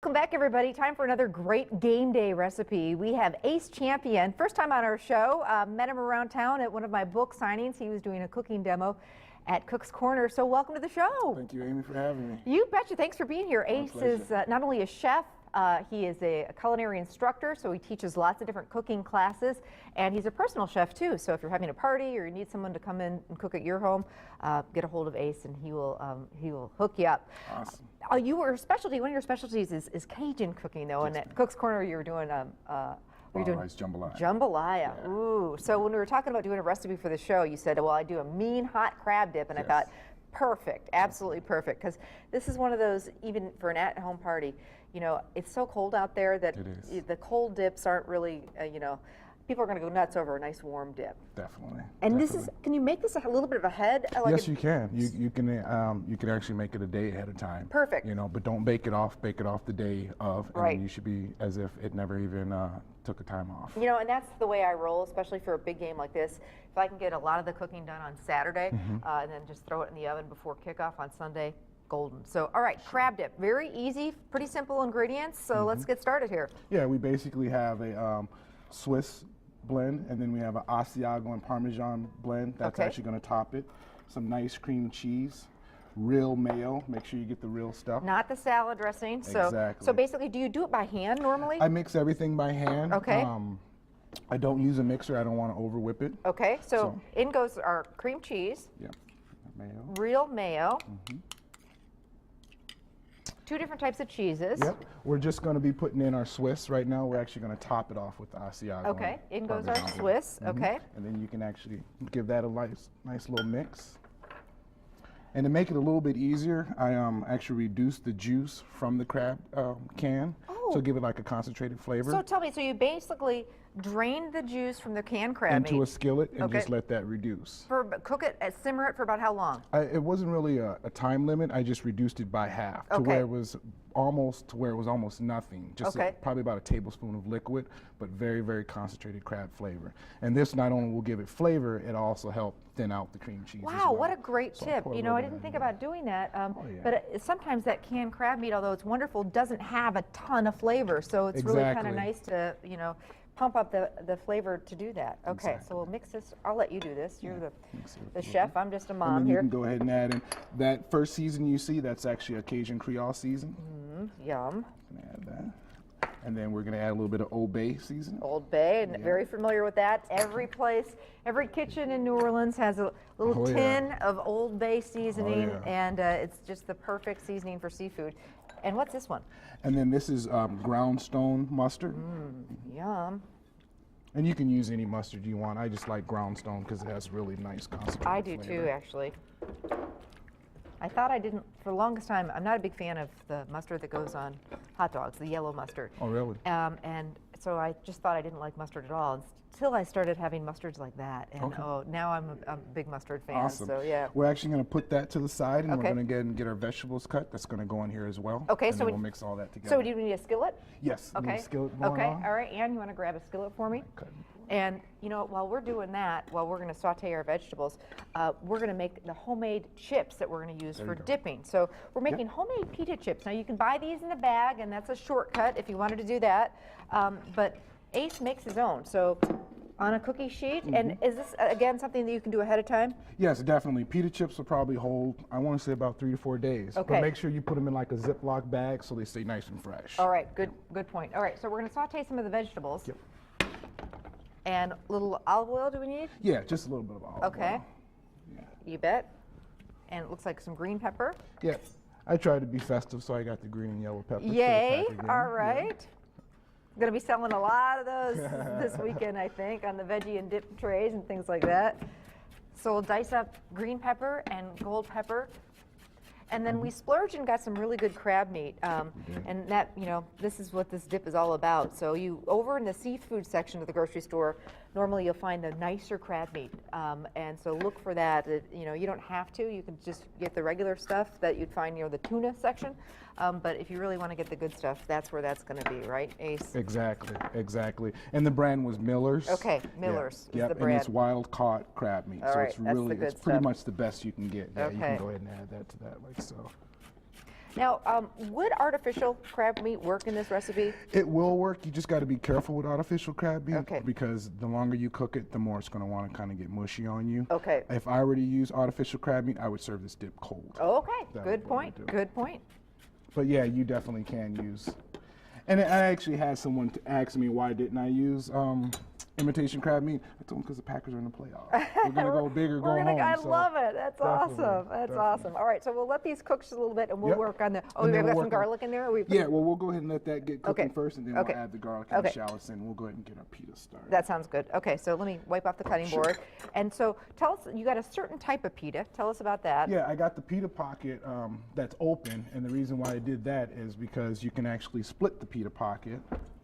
Welcome back, everybody. Time for another great game day recipe. We have Ace Champion, first time on our show. Met him around town at one of my book signings. He was doing a cooking demo at Cook's Corner. So welcome to the show. Thank you, Amy, for having me. You betcha. Thanks for being here. Ace is not only a chef, he is a culinary instructor, so he teaches lots of different cooking classes, and he's a personal chef too. So if you're having a party or you need someone to come in and cook at your home, get a hold of Ace and he will hook you up. Awesome. One of your specialties is Cajun cooking, though, and at Cook's Corner you were doing Rice jambalaya. Jambalaya. Yeah. Ooh. So when we were talking about doing a recipe for the show, you said, well, I do a mean hot crab dip, and I thought, perfect, absolutely perfect, because this is one of those, even for an at-home party, you know, it's so cold out there that the cold dips aren't really, you know, people are going to go nuts over a nice warm dip. Definitely. And this is, can you make this a little bit of ahead? Like yes, you can. You can actually make it a day ahead of time. Perfect. You know, but don't bake it off. Bake it off the day of, and right. you should be as if it never even took a time off. You know, and that's the way I roll, especially for a big game like this. If I can get a lot of the cooking done on Saturday, and then just throw it in the oven before kickoff on Sunday, golden. So, all right, crab dip, very easy, pretty simple ingredients. So let's get started here. Yeah, we basically have a Swiss blend, and then we have an Asiago and Parmesan blend that's actually going to top it. Some nice cream cheese, real mayo. Make sure you get the real stuff. Not the salad dressing. Exactly. So basically, do you do it by hand normally? I mix everything by hand. Okay. I don't use a mixer. I don't want to over whip it. Okay. So in goes our cream cheese. Yeah. Mayo. Real mayo. Two different types of cheeses. Yep. We're just going to be putting in our Swiss right now. We're actually going to top it off with the Asiago. Okay. In goes our Swiss. Okay. And then you can actually give that a nice little mix. And to make it a little bit easier, I actually reduced the juice from the crab can. So give it like a concentrated flavor. So tell me, so you basically drain the juice from the canned crab meat into a skillet and just let that reduce. Cook it, simmer it for about how long? It wasn't really a time limit. I just reduced it by half to where it was almost nothing. Just probably about a tablespoon of liquid, but very, very concentrated crab flavor. And this not only will give it flavor, it also help thin out the cream cheese. Wow, what a great tip. You know, I didn't think about doing that. But sometimes that canned crab meat, although it's wonderful, doesn't have a ton of flavor. So it's really kind of nice to, you know, pump up the flavor to do that. Okay, so we'll mix this. I'll let you do this. You're the chef. I'm just a mom here. You can go ahead and add in that first season you see. That's actually a Cajun Creole season. Yum. Add that. And then we're going to add a little bit of Old Bay season. Old Bay, and very familiar with that. Every place, every kitchen in New Orleans has a little tin of Old Bay seasoning, and it's just the perfect seasoning for seafood. And what's this one? And then this is ground stone mustard. Yum. And you can use any mustard you want. I just like ground stone because it has really nice concentrated I do flavor. too, actually. I thought I didn't, for the longest time, I'm not a big fan of the mustard that goes on hot dogs, the yellow mustard. Oh, really? And so I just thought I didn't like mustard at all until I started having mustards like that. And now I'm a big mustard fan. Awesome. So yeah. We're actually going to put that to the side, and we're going to go ahead and get our vegetables cut. That's going to go in here as well. Okay, and so we'll mix all that together. So do you need a skillet? Yes. Okay. Need a skillet going on. All right, Ann, you want to grab a skillet for me? Okay. And you know, while we're doing that, while we're going to saute our vegetables, we're going to make the homemade chips that we're going to use for dipping. So we're making homemade pita chips. Now you can buy these in a bag, and that's a shortcut if you wanted to do that. But Ace makes his own. So on a cookie sheet, and is this again something that you can do ahead of time? Yes, definitely. Pita chips will probably hold, I want to say, about 3 to 4 days. Okay. But make sure you put them in like a Ziploc bag so they stay nice and fresh. All right, good point. All right, so we're going to saute some of the vegetables. Yep. And a little olive oil, do we need? Yeah, just a little bit of olive oil. Okay. Yeah. You bet. And it looks like some green pepper. Yeah. I tried to be festive, so I got the green and yellow pepper. Yay. All right. Going to be selling a lot of those this weekend, I think, on the veggie and dip trays and things like that. So we'll dice up green pepper and gold pepper. And then we splurged and got some really good crab meat. And that, you know, this is what this dip is all about. So you, over in the seafood section of the grocery store, normally you'll find the nicer crab meat. And so look for that. You know, you don't have to. You can just get the regular stuff that you'd find near the tuna section. But if you really want to get the good stuff, that's where that's going to be, right, Ace? Exactly, exactly. And the brand was Miller's. Okay, Miller's is the brand. And it's wild caught crab meat. All so right, it's really, it's pretty much the best you can get. Yeah, you can go ahead and add that to that like so. Now, would artificial crab meat work in this recipe? It will work. You just got to be careful with artificial crab meat Okay. because the longer you cook it, the more it's going to want to kind of get mushy on you. Okay. If I were to use artificial crab meat, I would serve this dip cold. Okay, That good would probably point, do. good point. But yeah, you definitely can use. And I actually had someone ask me why didn't I use imitation crab meat. I told them because the Packers are in the playoffs. We're gonna go big or go home. I so love it. That's definitely, awesome. That's awesome. All right, so we'll let these cook just a little bit, and we'll Yep. work on the. Oh, And we've then got we'll some work on- garlic in there. Or Yeah, well, we'll go ahead and let that get cooking Okay. first, and then Okay. we'll add the garlic and Okay. the shallots in. We'll go ahead and get our pita started. That sounds good. Okay, so let me wipe off the cutting Sure. board. And so tell us, you got a certain type of pita. Tell us about that. Yeah, I got the pita pocket that's open, and the reason why I did that is because you can actually split the pita pocket,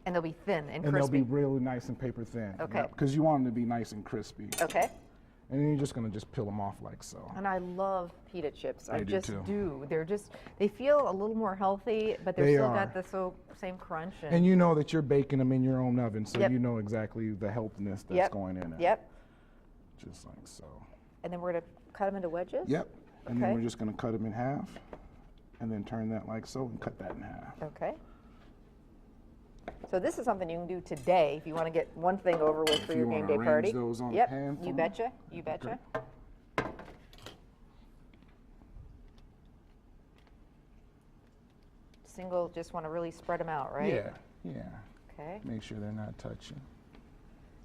And they'll be thin and and crispy. they'll be really nice and paper thin. Okay. Because you want them to be nice and crispy. Okay. And then you're just gonna just peel them off like so. And I love pita chips. I do just too. do. They're just, they feel a little more healthy, but they're They still are. got the same crunch. And you know that you're baking them in your own oven, so Yep. you know exactly the healthiness that's Yep. going in it. Yep. Just like so. And then we're going to cut them into wedges? Yep. And Okay. then we're just gonna cut them in half, and then turn that like so, and cut that in half. Okay. So this is something you can do today if you want to get one thing over with for If your you game wanna day arrange party. those on the Yep, pan for you me. betcha, you betcha. Single, just want to really spread them out, right? Yeah, yeah. Okay. Make sure they're not touching.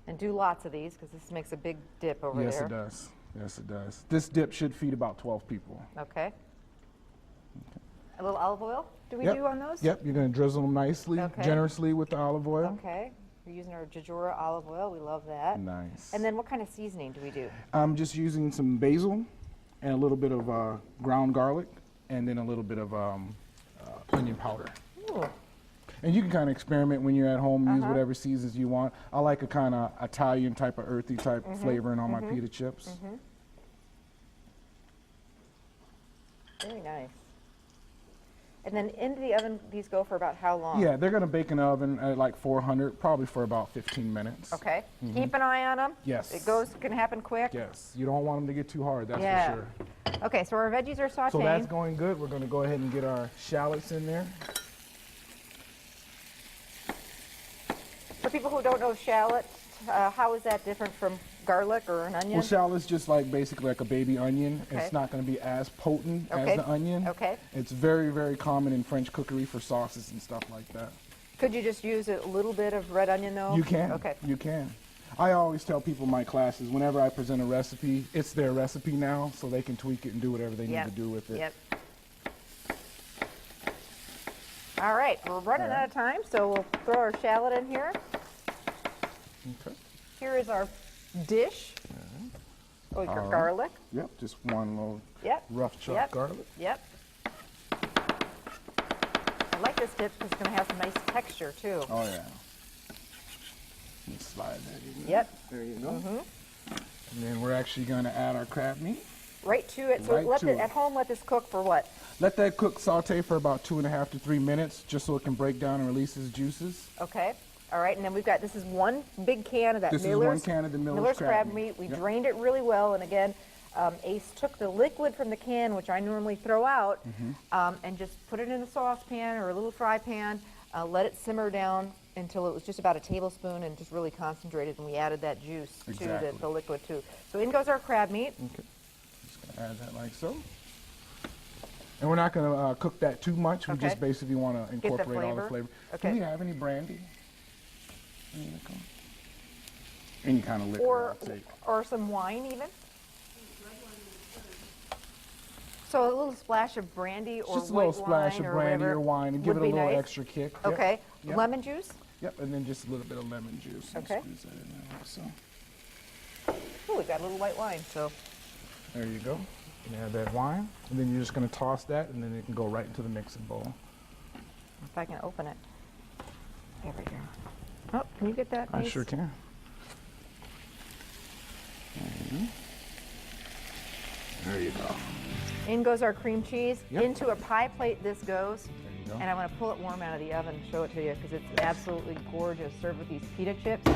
And do lots of these because this makes a big dip over Yes, there. it does. Yes, it does. This dip should feed about 12 people. Okay. A little olive oil, do we Yep. do on those? Yep, you're gonna drizzle them nicely, Okay. generously with the olive oil. Okay. We're using our Jejura olive oil. We love that. Nice. And then what kind of seasoning do we do? I'm just using some basil and a little bit of ground garlic, and then a little bit of onion powder. Ooh. And you can kind of experiment when you're at home, use Uh-huh. whatever seasons you want. I like a kind of Italian type of earthy type Mm-hmm. flavoring on my pita chips. Very nice. And then into the oven, these go for about how long? Yeah, they're gonna bake in the oven at like 400, probably for about 15 minutes. Okay. Keep an eye on them. Yes. It can happen quick. Yes, you don't want them to get too hard, that's Yeah. for sure. Okay, so our veggies are sauteing. So that's going good. We're gonna go ahead and get our shallots in there. For people who don't know shallot, how is that different from garlic or an onion? Well, shallot's just like basically like a baby onion. Okay. It's not going to be as potent Okay. as the onion. Okay. It's very, very common in French cookery for sauces and stuff like that. Could you just use a little bit of red onion though? You can. Okay. You can. I always tell people in my classes, whenever I present a recipe, it's their recipe now, so they can tweak it and do whatever they need to do with it. Yep. All right, we're running out of time, so we'll throw our shallot in here. Okay. Here is our dish. Oh, your All right. garlic. Yep. Just one little Yep. rough chopped Yep. garlic. Yep. I like this dip because it's going to have some nice texture too. Oh yeah. Let's slide that in. there. Yep. There you go. And then we're actually going to add our crab meat. Right to it. So Right to it. at home, let this cook for what? Let that cook saute for about 2.5 to 3 minutes, just so it can break down and release its juices. Okay. All right, and then we've got, this is one big can of that This is Miller's. one can of the Miller's crab crab meat. meat. We Yep. drained it really well, and again, Ace took the liquid from the can, which I normally throw out, and just put it in a saucepan or a little fry pan, let it simmer down until it was just about a tablespoon and just really concentrated, and we added that juice to Exactly. the liquid too. So in goes our crab meat. Okay. Just going to add that like so. And we're not going to cook that too much. We Okay. just basically want to incorporate all the flavor. flavor. Okay. Do we have any brandy? Any kind of liquor, I'll take. Or some wine even. So a little splash of brandy or Just a white little splash wine of or brandy whatever or wine and give it would a be little nice. extra kick. Yep. Okay. Yep. Lemon juice. Yep, and then just a little bit of lemon juice. And Okay. squeeze that in there like so. Oh, we've got a little white wine. So There you go. You add that wine, and then you're just going to toss that, and then it can go right into the mixing bowl. if I can open it. There we go. Oh, can you get that? I Ace? sure can. There you go. In goes our cream cheese. Yep. Into a pie plate this goes. There you go. And I want to pull it warm out of the oven and show it to you because it's absolutely gorgeous. Served with these pita chips.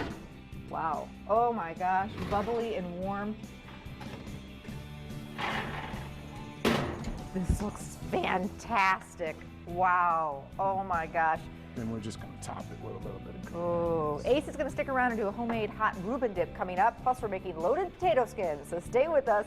Wow. Oh my gosh. Bubbly and warm. This looks fantastic. Wow. Oh my gosh. Then we're just going to top it with a little bit of green. Oh, Ace is going to stick around and do a homemade hot Reuben dip coming up. Plus, we're making loaded potato skins, so stay with us.